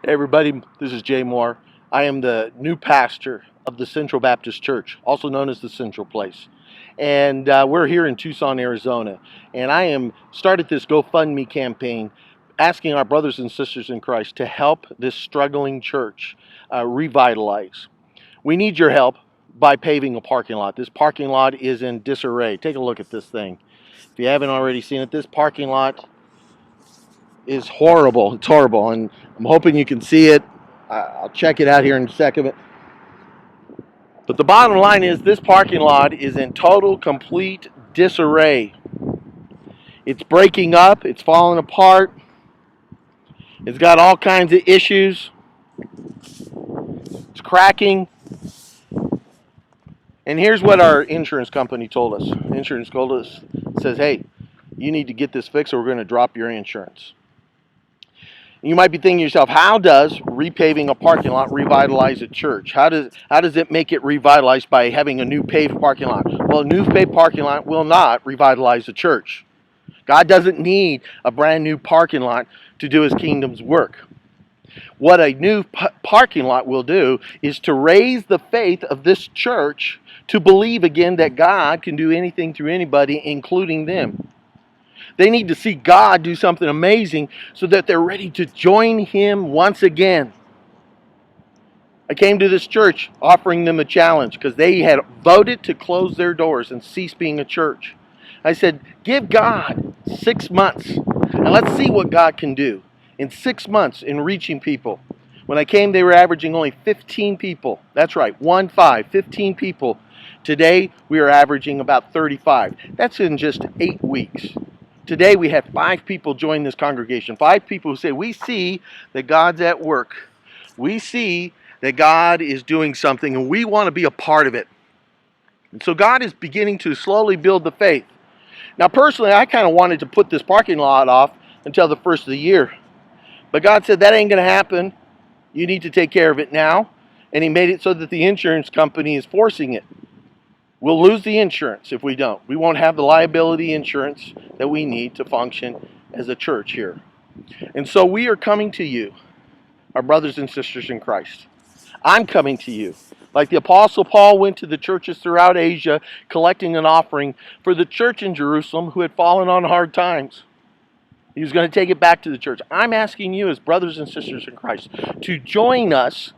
Hey everybody, this is Jay Moore. I am the new pastor of the Central Baptist Church, also known as the Central Place. And we're here in Tucson, Arizona. And I am started this GoFundMe campaign asking our brothers and sisters in Christ to help this struggling church revitalize. We need your help by paving a parking lot. This parking lot is in disarray. Take a look at this thing. If you haven't already seen it, this parking lot is horrible. It's horrible, and I'm hoping you can see it. I'll check it out here in a second. But the bottom line is this parking lot is in total, complete disarray. It's breaking up. It's falling apart. It's got all kinds of issues. It's cracking. And here's what our insurance company told us. Insurance told us, says, hey, you need to get this fixed or we're going to drop your insurance. You might be thinking to yourself, how does repaving a parking lot revitalize a church? How does it make it revitalized by having a new paved parking lot? Well, a new paved parking lot will not revitalize a church. God doesn't need a brand new parking lot to do his kingdom's work. What a new parking lot will do is to raise the faith of this church to believe again that God can do anything through anybody, including them. They need to see God do something amazing so that they're ready to join him once again. I came to this church offering them a challenge because they had voted to close their doors and cease being a church. I said, give God 6 months and let's see what God can do in 6 months in reaching people. When I came, they were averaging only 15 people. That's right, 15 people. Today, we are averaging about 35. That's in just 8 weeks. Today we had 5 people join this congregation. 5 people who say, we see that God's at work. We see that God is doing something and we want to be a part of it. And so God is beginning to slowly build the faith. Now personally, I kind of wanted to put this parking lot off until the first of the year. But God said that ain't going to happen. You need to take care of it now. And he made it so that the insurance company is forcing it. We'll lose the insurance if we don't. We won't have the liability insurance that we need to function as a church here. And so we are coming to you, our brothers and sisters in Christ. I'm coming to you. Like the Apostle Paul went to the churches throughout Asia collecting an offering for the church in Jerusalem who had fallen on hard times. He was going to take it back to the church. I'm asking you as brothers and sisters in Christ to join us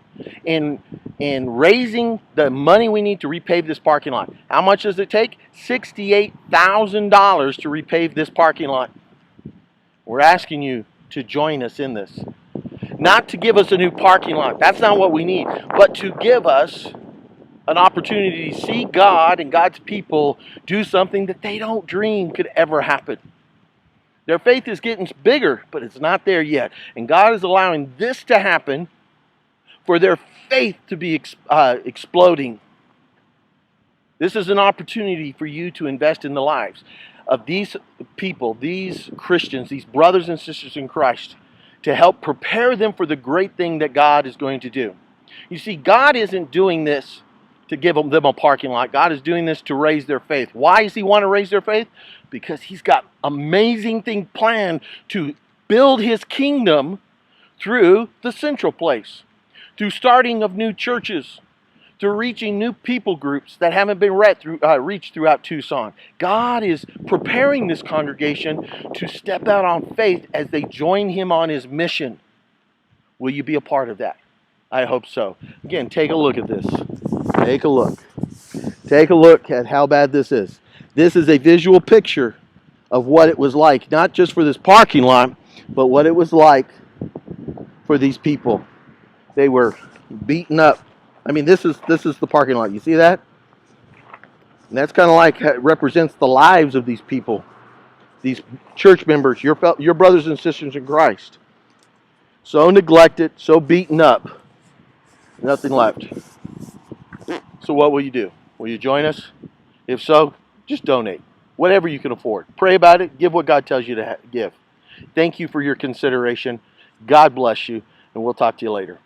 in raising the money we need to repave this parking lot. How much does it take? $68,000 to repave this parking lot. We're asking you to join us in this. Not to give us a new parking lot. That's not what we need. But to give us an opportunity to see God and God's people do something that they don't dream could ever happen. Their faith is getting bigger, but it's not there yet. And God is allowing this to happen for their faith to be exploding. This is an opportunity for you to invest in the lives of these people, these Christians, these brothers and sisters in Christ, to help prepare them for the great thing that God is going to do. You see, God isn't doing this to give them a parking lot. God is doing this to raise their faith. Why does he want to raise their faith? Because he's got amazing thing planned to build his kingdom through the Central Place, through starting of new churches, through reaching new people groups that haven't been reached throughout Tucson. God is preparing this congregation to step out on faith as they join him on his mission. Will you be a part of that? I hope so. Again, take a look at this. Take a look. Take a look at how bad this is. This is a visual picture of what it was like, not just for this parking lot, but what it was like for these people. They were beaten up. I mean, this is the parking lot. You see that? And that's kind of like represents the lives of these people, these church members, your brothers and sisters in Christ. So neglected, so beaten up, nothing left. So what will you do? Will you join us? If so, just donate. Whatever you can afford. Pray about it. Give what God tells you to give. Thank you for your consideration. God bless you, and we'll talk to you later.